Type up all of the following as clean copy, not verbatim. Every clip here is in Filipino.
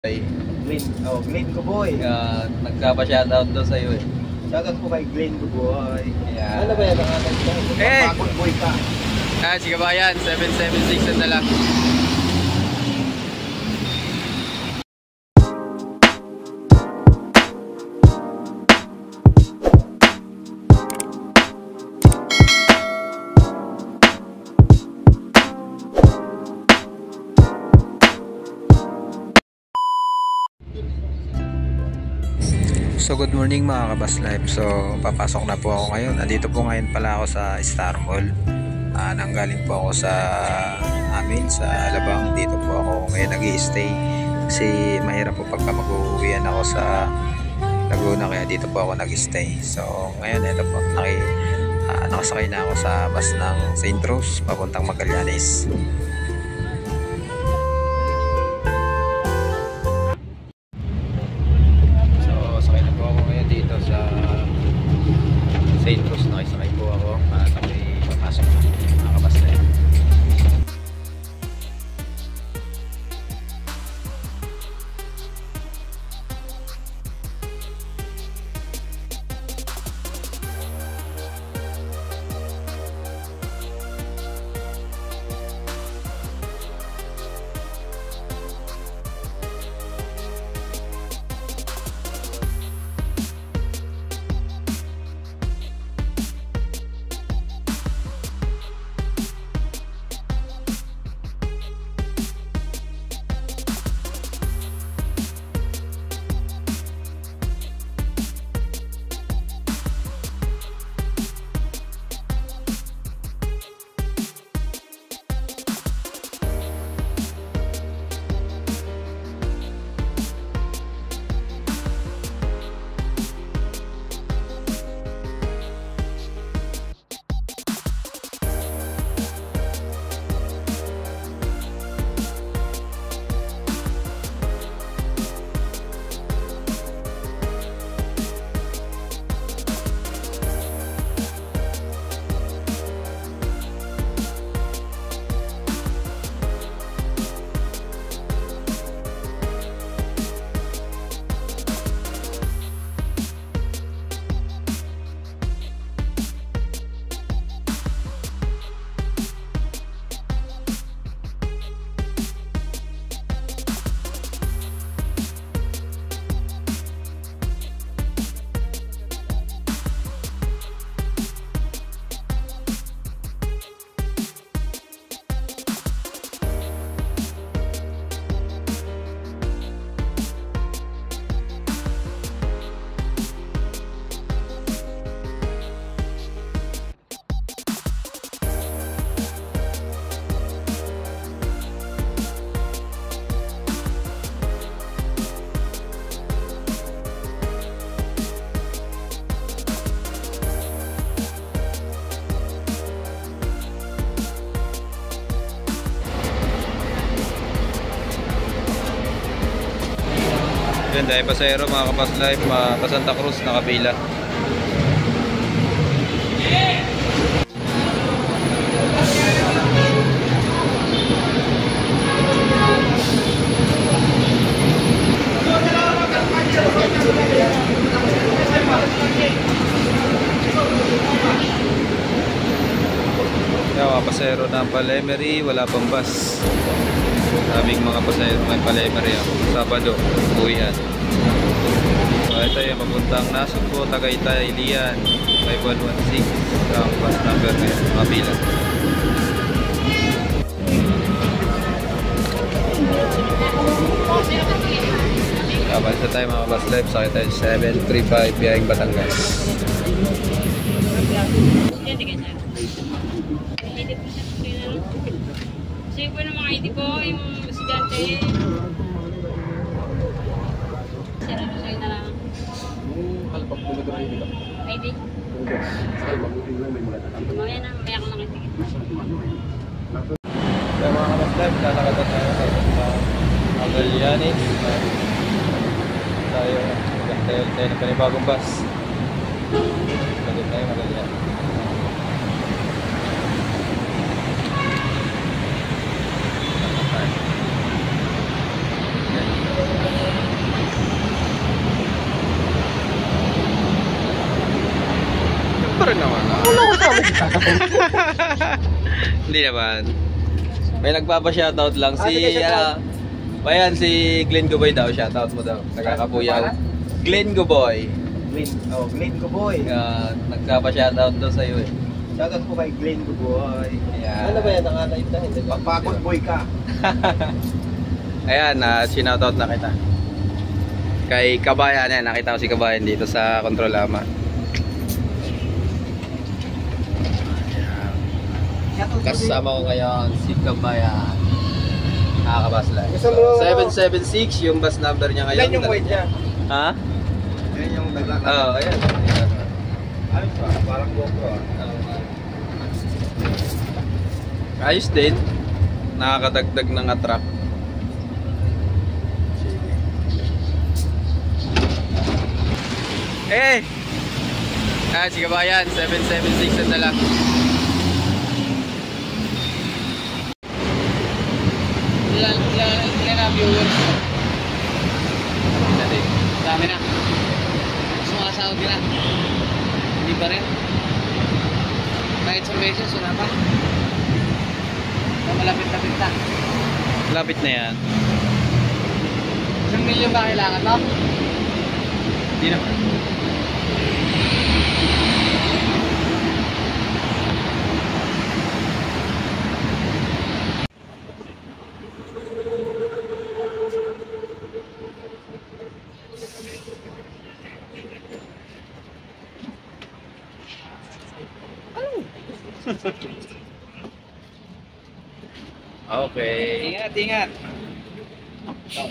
Glenn Kuboy. Nagkapa-shoutout daw sa'yo eh. Shoutout po kay Glenn Kuboy. Yeah. Ano ba yan ang ating ko? Hey! Pagod boy ka. Sige ba yan? 776 na lang. So good morning mga Kabas Life. So papasok na po ako ngayon. Nandito po ngayon pala ako sa Star Mall. Nanggaling po ako sa amin sa Alabang. Dito po ako ngayon nag-i-stay kasi mahirap po pagka mag-uwian ako sa Laguna, kaya dito po ako nag-stay. So ngayon ito po, nakasakay na ako sa bus ng St. Rose papuntang Magallanes. St. Rose, nakisakay po ako at ako'y papasok na mga Kabas Life. Yan, dahil pasahero mga Kabas Life, pa Santa Cruz nakapila. Yan, mga pasahero na Palemery, wala pang bus. Sabing mga pasahero ng Palemery ako. Sabado, uwian. So ito yung papuntang Nasugbo, Tagaytay, Lian 5116. Ang bus number na yun, mga pila. Kapal sa tayo mga Kabas Life, sakit tayo 735 biyaheng Batangas. Sige po ng mga ID po, yung estudyante. Sarap sa'yo na lang. ID? Mamaya na, mamaya ko lang itigit. Kaya mga Kabas Life, lalakad na tayo sa Magallanes. Tayo ng panibagong bus. Pagod tayo Magallanes. pa rin naman. Wala ko sabi kita. Hindi naman. May nagpapa-shoutout lang Ah, sige, si shoutout. bayan si Glenn Guboy daw, shoutout mo daw. Nagkakapuyaw. Glenn Guboy. Glenn ko boy. Nagpapa-shoutout daw sa iyo eh. Shoutout po kay Glenn ko boy. Ayan. Ano ba yan? Nakalive na hindi. Pagpagod boy ka. Ayan, sinoutout na kita. Kay Kabayan, yan, nakita ko si Kabayan dito sa Control Ama. Kasama ko ngayon si Kabayan. Nakakabas lang. Gusto mo, 776 yung bus number niya ngayon. Yan yung weight niya. Ha? Yan yung naglalakad. Oo, ayan. Ayos ba? Parang GoPro ah. Ayos din. Nakakadagdag ng attract. Eh! Si Kabayan, 776 na lang. Ilan na viewers ko? Dami na. Sumasahod ka na. Hindi pa rin. Kahit sa beses, wala pa. Malapit-lapit na. Lapit na yan. 1 milyon ba kailangan mo? Hindi naman. Okay. Ingat, ingat.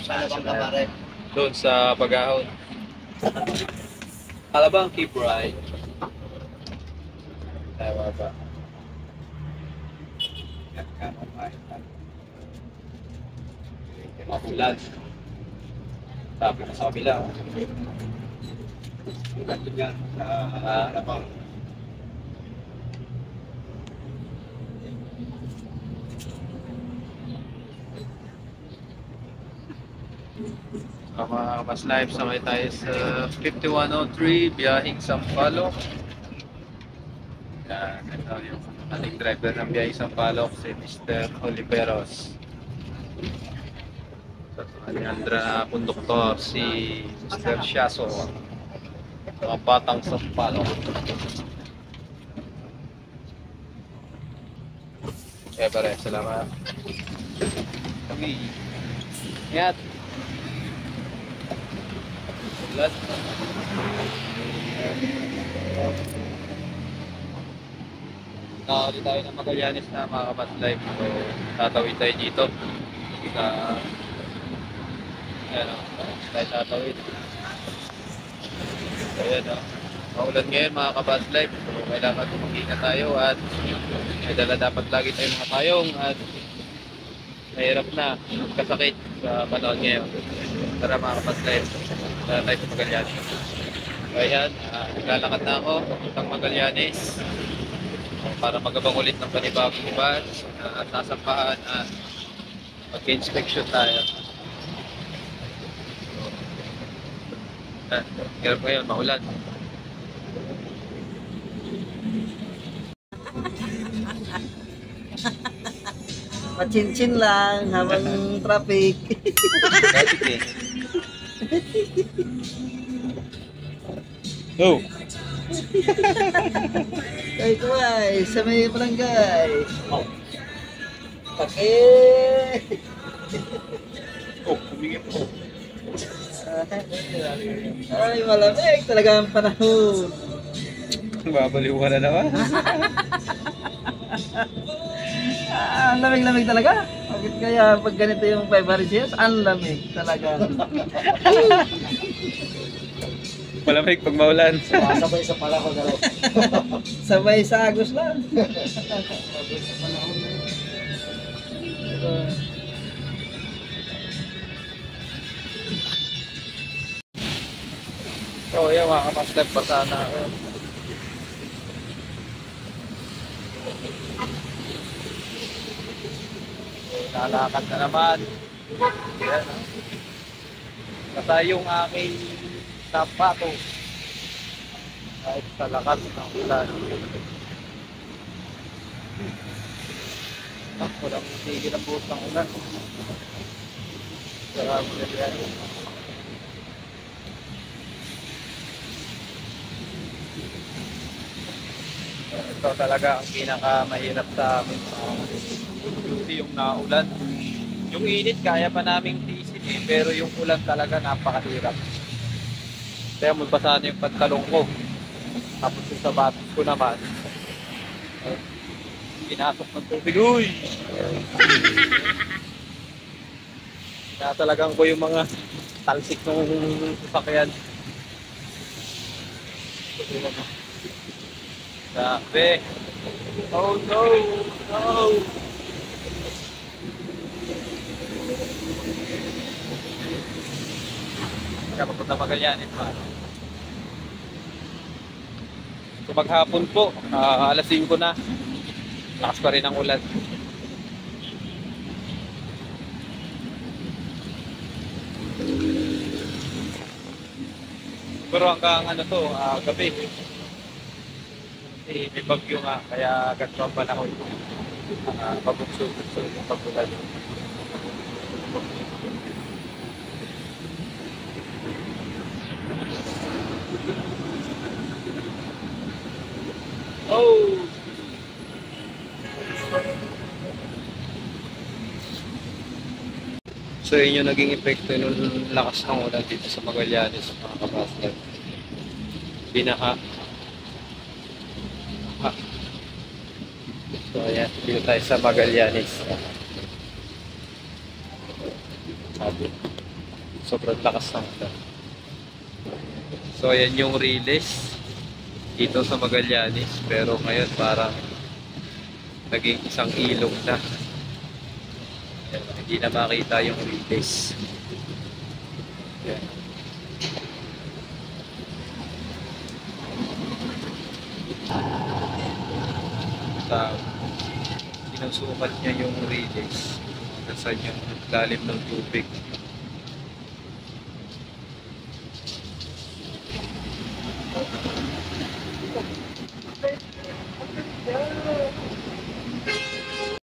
Sana bang kamare? Doon sa Pagahon. Alabang keep right. Tama ba? Mapulan. Tapos sa kabila. Yan. Alabang. Mga Kapas Live, sakay tayo sa 5103 biyahing Sampaloc. Yan, ito yung ating driver ng biyahing Sampaloc, si Mr. Oliveros. Sa Alejandra na konduktor, si Mr. Shaso. Mga batang Sampaloc. Okay, pare, salamat. Ingat. Ulan. Nakakali tayo ng Magallanes na mga Kapas Live. So, tatawid tayo dito. Ayan o, tayo tatawid. So, ayan o. Maulan ngayon mga Kapas Live. So, kailangan mag-ingat tayo at may dala dapat lagi tayo mga tayong at mahirap na kasakit sa panahon ngayon. Tara mga Kapas Live. Tara tayo sa Magallanes. So ayan, naglalakad na ako ng Magallanes para magabang ulit ng panibagong batch at nasampahan at mag-inspection tayo. Hirap ngayon, maulan. Machin-chin lang habang traffic. Traffic eh. Oh! Kay Kuway, sa may barangay. Okay. Oh, humingin po. Ay, malamig talaga ang panahon. Babaliw ka na naman. Ang lamig-lamig talaga. Bakit kaya pag ganito yung 500 years, ang lamig talaga. Malamig pag maulan. Sabay sa panahon na lang. Sabay sa agos lang. Sabay sa panahon na lang. So, yan mga Kapas-Live, basa na ako. Lalakad na naman. Yan. Basta yung aking sapato. Kahit sa lakas ng ulan. Walang tigil ang buhos ng ulan. Sarap na yan. Ito talaga ang pinakamahirap sa amin. Duty yung naulan. Yung init kaya pa naming tiisin eh, pero yung ulan talaga napakahirap. Kaya magbasa na yung pantalong ko. Tapos yung sapatos ko naman. Pinasok ng tubig. Uy! Tinatalagang ko yung mga talsik ng sasakyan. Grabe. Oh no! No! Kaya papunta Magallanes pa. So maghapon po, alas 5 na. Lakas pa rin ang ulan. Pero hanggang ano to, gabi. Kasi may bagyo nga, kaya ganito ang panahon. Pabugso-bugso yung pag-ulan. Oh! So yun yung naging epekto nung lakas ng ulan dito sa Magallanes, mga kabasket. Binaha. So ayan, dito tayo sa Magallanes. Sabi, sobrang lakas ng ulan. So ayan yung release dito sa Magallanes, pero ngayon parang naging isang ilog na. Ayan, hindi na makita yung release. Ayan. Sinusukat niya yung release kung saan yung lalim ng tubig.